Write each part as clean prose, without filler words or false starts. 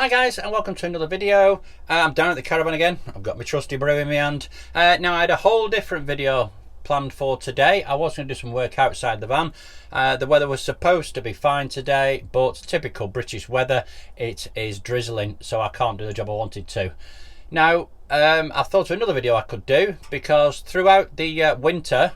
Hi guys, and welcome to another video. I'm down at the caravan again. I've got my trusty brew in my hand. Now I had a whole different video planned for today. I was going to do some work outside the van. The weather was supposed to be fine today, but typical British weather, it is drizzling, so I can't do the job I wanted to. Now I thought of another video I could do, because throughout the winter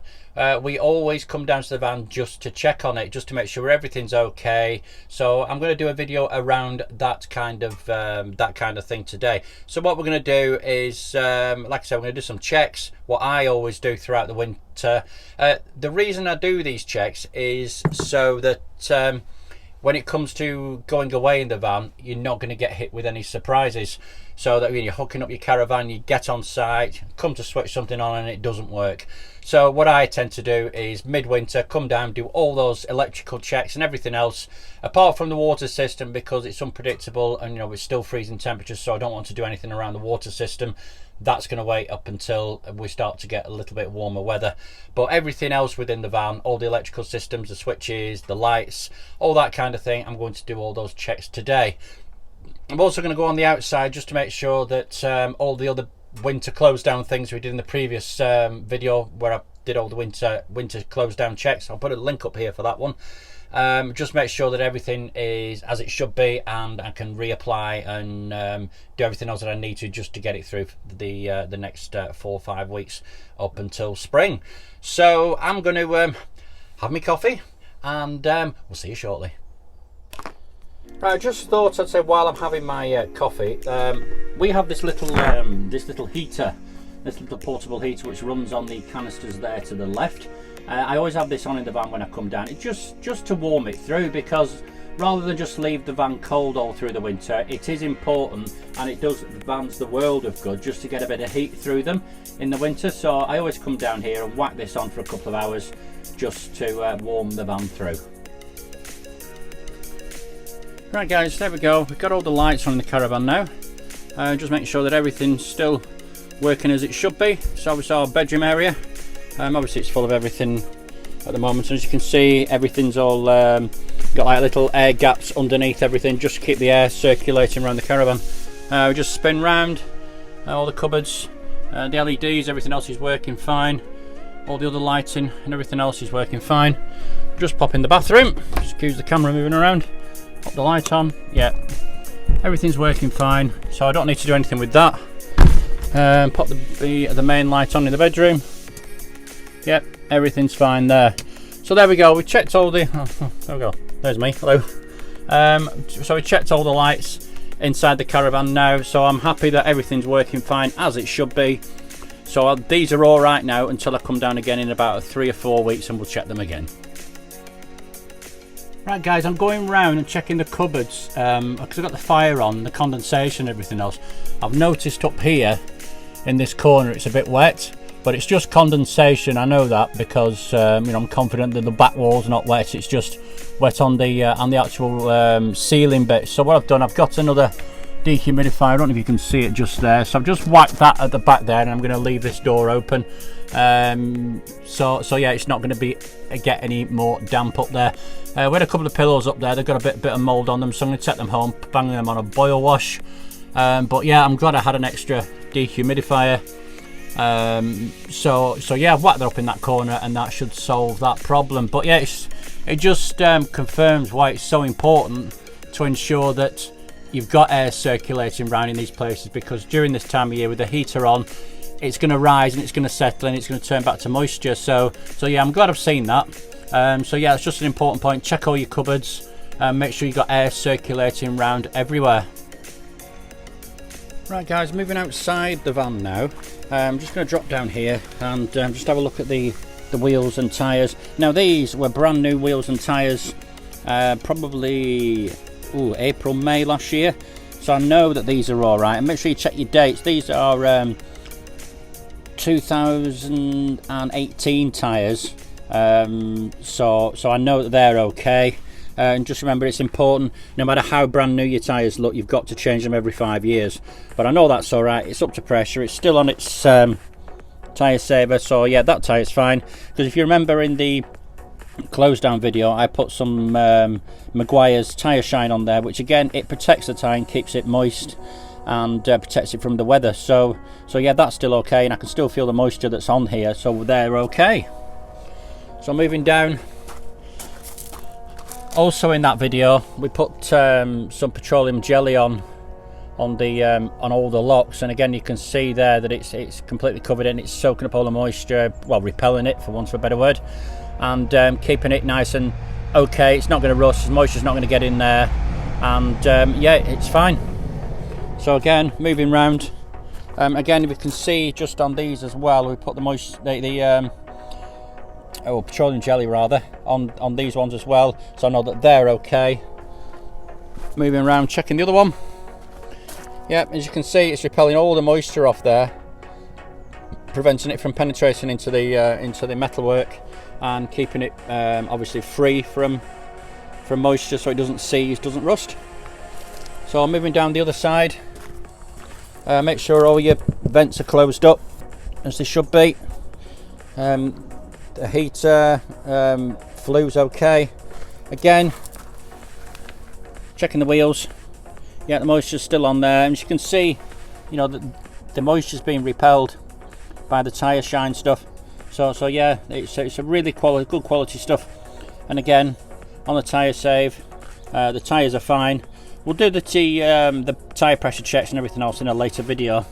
we always come down to the van just to check on it, just to make sure everything's okay. So I'm going to do a video around that kind of thing today. So what we're going to do is, like I said, we're going to do some checks, what I always do throughout the winter. The reason I do these checks is so that when it comes to going away in the van, you're not going to get hit with any surprises. So that when you're hooking up your caravan, you get on site, come to switch something on and it doesn't work. So what I tend to do is midwinter, come down, do all those electrical checks and everything else, apart from the water system, because it's unpredictable and it's still freezing temperatures, so I don't want to do anything around the water system. That's going to wait up until we start to get a little bit warmer weather. But everything else within the van, all the electrical systems, the switches, the lights, all that kind of thing, I'm going to do all those checks today. I'm also going to go on the outside just to make sure that all the other winter close down things we did in the previous video, where I did all the winter close down checks. I'll put a link up here for that one. Just make sure that everything is as it should be, and I can reapply and do everything else that I need to, just to get it through the next 4 or 5 weeks up until spring. So I'm going to have my coffee, and we'll see you shortly. Right, I just thought I'd say, while I'm having my coffee, we have this little heater, this little portable heater, which runs on the canisters there to the left. I always have this on in the van when I come down. It's just to warm it through, because rather than just leave the van cold all through the winter, it is important, and it does the vans the world of good just to get a bit of heat through them in the winter. So I always come down here and whack this on for a couple of hours just to warm the van through. Right guys, there we go. We've got all the lights on in the caravan now. Just making sure that everything's still working as it should be. So obviously our bedroom area, obviously it's full of everything at the moment. And as you can see, everything's all got like little air gaps underneath everything, just to keep the air circulating around the caravan. We just spin round all the cupboards, the LEDs, everything else is working fine. All the other lighting and everything else is working fine. Just pop in the bathroom, excuse the camera moving around. Pop the light on, yeah, everything's working fine, so I don't need to do anything with that. Pop the main light on in the bedroom. Yep, everything's fine there. So there we go, we checked all the, there we go, there's me, hello. So we checked all the lights inside the caravan now, so I'm happy that everything's working fine as it should be. So these are all right now until I come down again in about 3 or 4 weeks and we'll check them again. Right guys, I'm going round and checking the cupboards because I've got the fire on, the condensation and everything else. I've noticed up here in this corner it's a bit wet, but it's just condensation. I know that because I'm confident that the back wall's not wet. It's just wet on the actual ceiling bit. So what I've done, I've got another dehumidifier. I don't know if you can see it just there. So I've just wiped that at the back there, and I'm going to leave this door open. So yeah, it's not going to get any more damp up there. We had a couple of pillows up there. They've got a bit of mould on them, so I'm going to take them home, bang them on a boil wash. But yeah, I'm glad I had an extra dehumidifier. So yeah, I've whacked that up in that corner, and that should solve that problem. But yeah, it just confirms why it's so important to ensure that you've got air circulating around in these places, because during this time of year with the heater on, it's going to rise and it's going to settle and it's going to turn back to moisture. So yeah, I'm glad I've seen that. So yeah, it's just an important point. Check all your cupboards and make sure you've got air circulating around everywhere. Right guys, moving outside the van now. I'm just going to drop down here and just have a look at the wheels and tyres. Now these were brand new wheels and tyres, probably April, May last year. So I know that these are all right, and make sure you check your dates. These are 2018 tyres, so I know that they're okay. And just remember, it's important, no matter how brand new your tyres look, you've got to change them every 5 years. But I know that's all right. It's up to pressure. It's still on its tyre saver, so yeah, that tyre's fine. Because if you remember in the close down video, I put some Maguire's tyre shine on there, which again, it protects the tyre and keeps it moist and protects it from the weather. So yeah, that's still okay, and I can still feel the moisture that's on here, so they're okay. So moving down, also in that video we put some petroleum jelly on all the locks, and again you can see there that it's completely covered in, it's soaking up all the moisture, well, repelling it for want of a better word, and keeping it nice and okay. It's not going to rust, the moisture's not going to get in there, and yeah, it's fine. So again, moving round, again, if you can see just on these as well, we put the petroleum jelly rather on these ones as well, so I know that they're okay. Moving around, checking the other one. Yeah, as you can see, it's repelling all the moisture off there, preventing it from penetrating into the metalwork, and keeping it obviously free from moisture, so it doesn't seize, doesn't rust. So I'm moving down the other side. Make sure all your vents are closed up as they should be. The heater flue's okay. Again, checking the wheels. Yeah, the moisture's still on there, and as you can see, you know, the moisture's being repelled by the tyre shine stuff. So yeah, it's a really good quality stuff. And again, on the tyre save, the tyres are fine. We'll do the tyre pressure checks and everything else in a later video.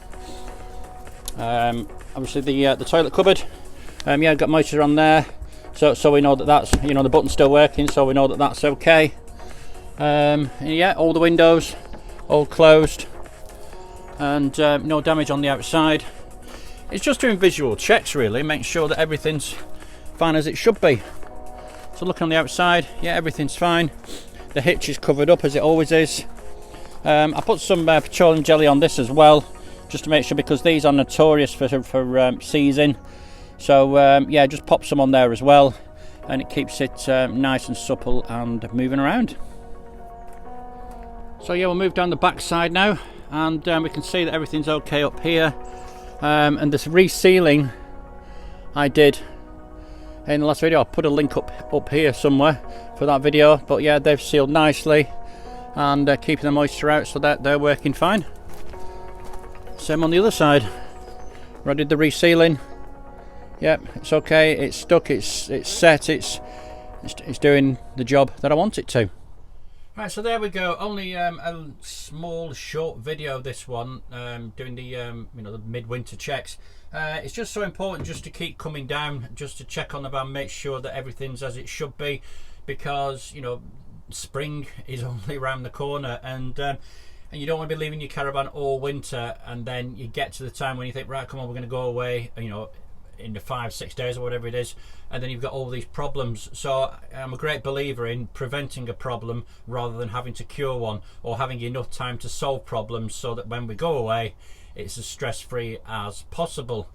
Obviously the toilet cupboard, yeah, got moisture on there, so we know that that's, you know, the button's still working, so we know that that's okay. Yeah, all the windows all closed, and no damage on the outside. It's just doing visual checks really, make sure that everything's fine as it should be. So looking on the outside, yeah, everything's fine. The hitch is covered up as it always is. I put some petroleum jelly on this as well, just to make sure, because these are notorious for seizing. So yeah, just pop some on there as well, and it keeps it nice and supple and moving around. So yeah, we'll move down the back side now, and we can see that everything's okay up here. And this resealing I did in the last video, I'll put a link up here somewhere for that video, but yeah, they've sealed nicely and keeping the moisture out, so that they're working fine. Same on the other side, where I did the resealing. Yep, it's okay, it's stuck, it's set, it's doing the job that I want it to. Right, so there we go. Only a small, short video. This one, doing the you know, the midwinter checks. It's just so important just to keep coming down, just to check on the van, make sure that everything's as it should be, because you know, spring is only around the corner, and you don't want to be leaving your caravan all winter, and then you get to the time when you think, right, come on, we're going to go away, you know, in the 5-6 days or whatever it is, and then you've got all these problems. So I'm a great believer in preventing a problem rather than having to cure one, or having enough time to solve problems so that when we go away it's as stress-free as possible.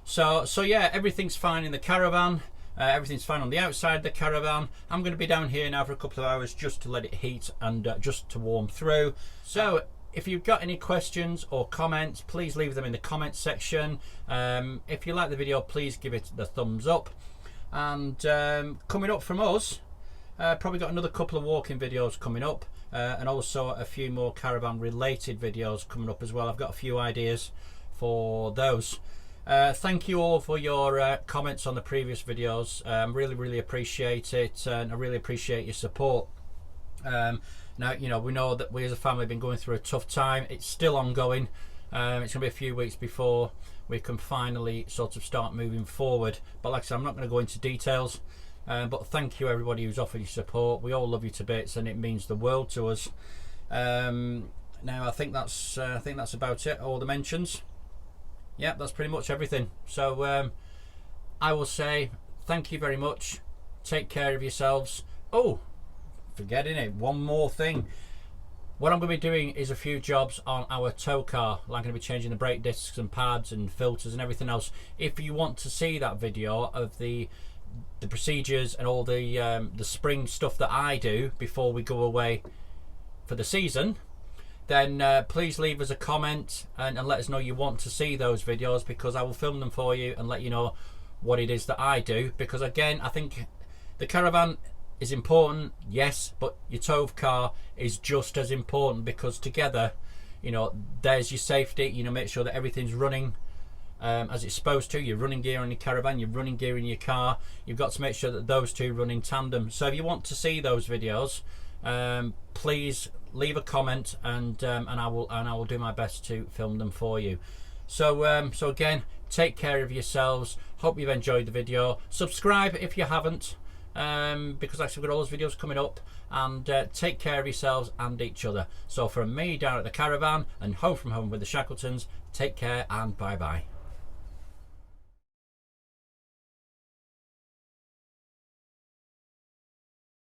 So yeah, everything's fine in the caravan, everything's fine on the outside of the caravan. I'm going to be down here now for a couple of hours just to let it heat and just to warm through. So if you've got any questions or comments, please leave them in the comments section. If you like the video, please give it the thumbs up. And coming up from us, probably got another couple of walking videos coming up, and also a few more caravan related videos coming up as well. I've got a few ideas for those. Thank you all for your comments on the previous videos. Really appreciate it, and I really appreciate your support. Now, you know, we know that we as a family have been going through a tough time. It's still ongoing. It's going to be a few weeks before we can finally sort of start moving forward. But like I said, I'm not going to go into details. But thank you everybody who's offered your support. We all love you to bits, and it means the world to us. Now I think that's about it. All the mentions. Yeah, that's pretty much everything. So I will say thank you very much. Take care of yourselves. Oh, forgetting it, one more thing. What I'm going to be doing is a few jobs on our tow car. I'm going to be changing the brake discs and pads and filters and everything else. If you want to see that video of the procedures and all the spring stuff that I do before we go away for the season, then please leave us a comment and let us know you want to see those videos, because I will film them for you and let you know what it is that I do. Because again, I think The caravan is important, yes, but your tow car is just as important, because together, you know, there's your safety. You know, make sure that everything's running as it's supposed to. Your running gear on your caravan, your running gear in your car, you've got to make sure that those two run in tandem. So if you want to see those videos, please leave a comment, and I will do my best to film them for you. So so again, take care of yourselves. Hope you've enjoyed the video. Subscribe if you haven't, because actually we've got all those videos coming up. And take care of yourselves and each other. So from me down at the caravan and home from home with the Shackletons, take care and bye bye.